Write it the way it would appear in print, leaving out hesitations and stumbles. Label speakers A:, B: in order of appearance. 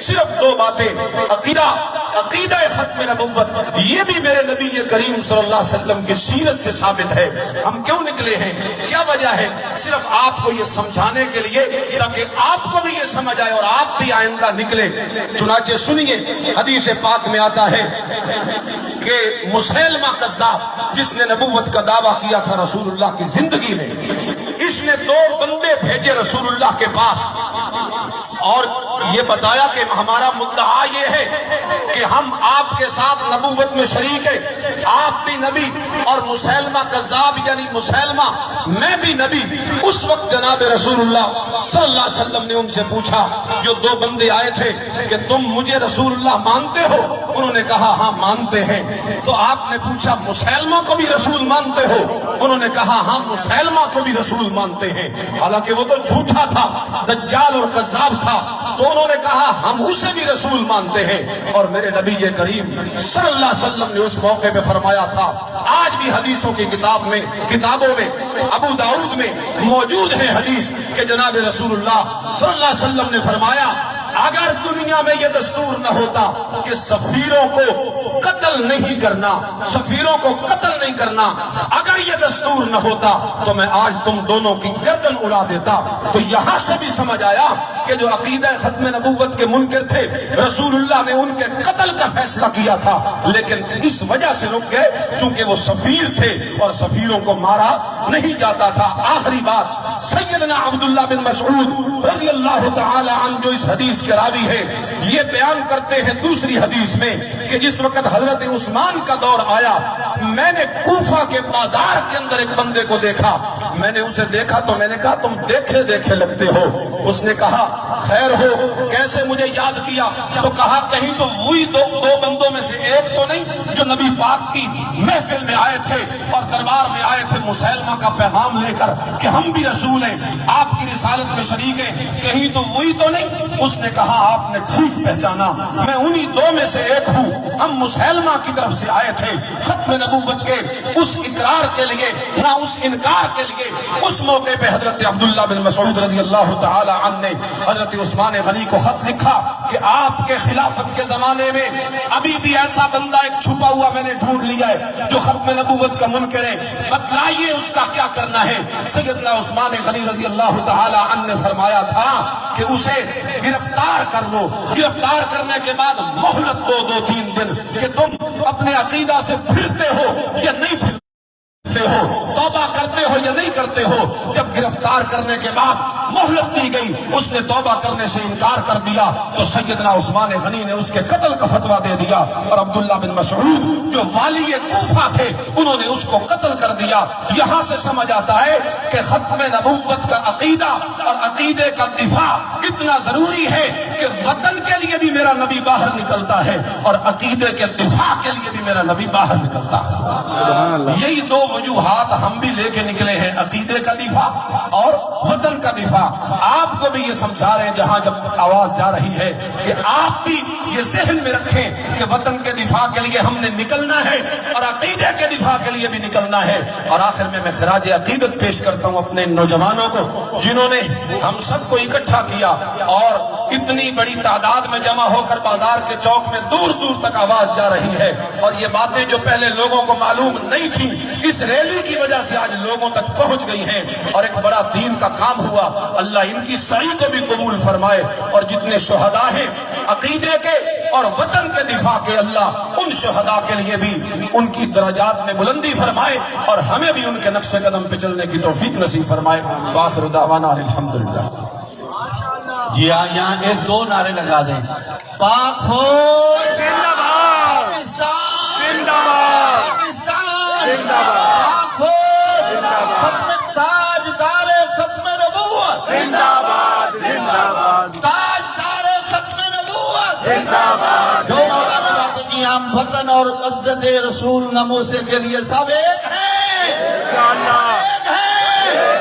A: صرف دو باتیں، عقیدہ ختم نبوت، یہ بھی میرے نبی کریم صلی اللہ علیہ وسلم کی سیرت سے ثابت ہے۔ ہم کیوں نکلے ہیں، کیا وجہ ہے؟ صرف آپ کو یہ سمجھانے کے لیے تاکہ آپ کو بھی یہ سمجھ آئے اور آپ بھی آئندہ نکلے۔ چنانچہ سنیے، حدیث پاک میں آتا ہے کہ مسیلمہ کذاب، جس نے نبوت کا دعویٰ کیا تھا رسول اللہ کی زندگی میں، اس نے دو بندے بھیجے رسول اللہ کے پاس اور یہ بتایا کہ ہمارا مدعا یہ ہے کہ ہم آپ کے ساتھ نبوت میں شریک ہیں، آپ بھی نبی اور مسیلمہ کذاب یعنی مسیلمہ میں بھی نبی۔ اس وقت جناب رسول اللہ صلی اللہ علیہ وسلم نے ان سے پوچھا، جو دو بندے آئے تھے، کہ تم مجھے رسول اللہ مانتے ہو؟ انہوں نے کہا ہاں مانتے ہیں۔ تو آپ نے پوچھا مسیلمہ کو بھی رسول مانتے ہو؟ انہوں نے کہا ہاں مسیلمہ کو بھی رسول مانتے ہیں، حالانکہ وہ تو جھوٹا تھا، دجال اور کذاب تھا۔ تو انہوں نے کہا ہم اسے بھی رسول مانتے ہیں۔ اور میرے نبی کریم صلی اللہ علیہ وسلم نے اس موقع پہ فرمایا تھا، آج بھی حدیثوں کی کتابوں میں ابو داؤد میں موجود ہے حدیث کہ جناب رسول اللہ صلی اللہ علیہ وسلم نے فرمایا، اگر دنیا میں یہ دستور نہ ہوتا کہ سفیروں کو قتل نہیں کرنا، سفیروں کو قتل نہیں کرنا، اگر یہ دستور نہ ہوتا تو میں آج تم دونوں کی گردن اڑا دیتا۔ تو یہاں سے بھی سمجھ آیا کہ جو عقیدہ ختم نبوت کے منکر تھے، رسول اللہ نے ان کے قتل کا فیصلہ کیا تھا، لیکن اس وجہ سے رک گئے چونکہ وہ سفیر تھے اور سفیروں کو مارا نہیں جاتا تھا۔ آخری بات، سیدنا عبداللہ بن مسعود رضی اللہ تعالی عنہ جو اس حدیث کے راوی ہے، یہ بیان کرتے ہیں دوسری حدیث میں کہ جس وقت حضرت عثمان کا دور آیا، میں نے کوفہ کے بازار کے اندر ایک بندے کو دیکھا، میں نے اسے دیکھا تو میں نے کہا تم دیکھے دیکھے لگتے ہو۔ اس نے کہا خیر ہو، کیسے مجھے یاد کیا؟ تو کہا کہیں تو وہی دو بندوں میں سے ایک تو نہیں جو نبی پاک کی محفل میں آئے تھے اور دربار میں آئے تھے مسیلمہ کا پیغام لے کر کہ ہم بھی رسول ہیں، آپ کی رسالت میں شریک ہیں، کہیں تو وہی تو نہیں؟ اس نے کہا آپ نے ٹھیک پہچانا، میں انہی دو میں سے ایک ہوں، ہم مسیلمہ کی طرف سے آئے تھے ختم نبوت کے اس اقرار کے لیے، نہ اس انکار کے لیے۔ اس موقع پہ حضرت عبداللہ بن مسعود رضی اللہ تعالی عنہ نے حضرت عثمان غنی کو خط لکھا کہ آپ کے خلافت کے زمانے میں ابھی بھی ایسا بندہ ایک چھپا ہوا میں نے ڈھونڈ لیا ہے جو ختم نبوت کا منکر ہے، بتلائیے اس کا کیا کرنا ہے۔ سیدنا عثمان غنی رضی اللہ تعالی عنہ نے فرمایا تھا کہ اسے گرفتار کر لو، گرفتار کرنے کے بعد مہلت دو 3 دن کہ تم اپنے عقیدہ سے پھرتے ہو یا نہیں پھرتے ہو، توبہ کرتے ہو یا نہیں کرتے ہو۔ جب گرفتار کرنے کے بعد مہلت دی گئی، اس نے توبہ کرنے سے انکار کر دیا تو سیدنا عثمان غنی نے اس کے قتل کا فتویٰ دے دیا، اور عبداللہ بن مسعود جو والی کوفہ تھے انہوں نے اس کو قتل کر دیا۔ یہاں سے سمجھ آتا ہے کہ ختم نبوت کا عقیدہ اور عقیدے کا دفاع اتنا ضروری ہے کہ وطن کے لیے بھی میرا نبی باہر نکلتا ہے اور عقیدے کے دفاع کے لیے بھی میرا نبی باہر نکلتا ہے۔ یہی دو وجوہات ہم بھی لے کے نکلے ہیں، عقیدے کا دفاع اور وطن کا دفاع۔ آپ کو بھی یہ سمجھا رہے ہیں جہاں جب آواز جا رہی ہے کہ آپ بھی یہ ذہن میں رکھیں کہ وطن کے دفاع کے لیے ہم نے نکلنا ہے اور عقیدے کے دفاع کے لیے بھی نکلنا ہے۔ اور آخر میں خراج عقیدت پیش کرتا ہوں اپنے نوجوانوں کو جنہوں نے ہم سب کو اکٹھا کیا اور اتنی بڑی تعداد میں جمع ہو کر بازار کے چوک میں دور دور تک آواز جا رہی ہے، اور یہ باتیں جو پہلے لوگوں کو معلوم نہیں تھی اس ریلی کی وجہ سے آج لوگوں تک پہنچ گئی ہیں اور ایک بڑا دین کا کام ہوا۔ اللہ ان کی سعی کو بھی قبول فرمائے، اور جتنے شہداء ہیں عقیدے کے اور وطن کے دفاع کے، اللہ ان شہداء کے لیے بھی ان کی درجات میں بلندی فرمائے اور ہمیں بھی ان کے نقش قدم پہ چلنے کی توفیق نصیب فرمائے۔ وآخر دعوانا الحمدللہ۔
B: جی ہاں، یہاں ایک دو نعرے لگا دیں، پاک فوج زندہ باد، پاکستان زندہ باد، پاکستان زندہ باد، پاک فوج زندہ باد، ختم تاجدار ختم نبوت زندہ باد، زندہ باد، تاجدار ختم نبوت زندہ باد۔ جو مولانا بات کی ہم وطن اور عزت رسول نموسے کے لیے سب ایک ہیں، ایک ہیں۔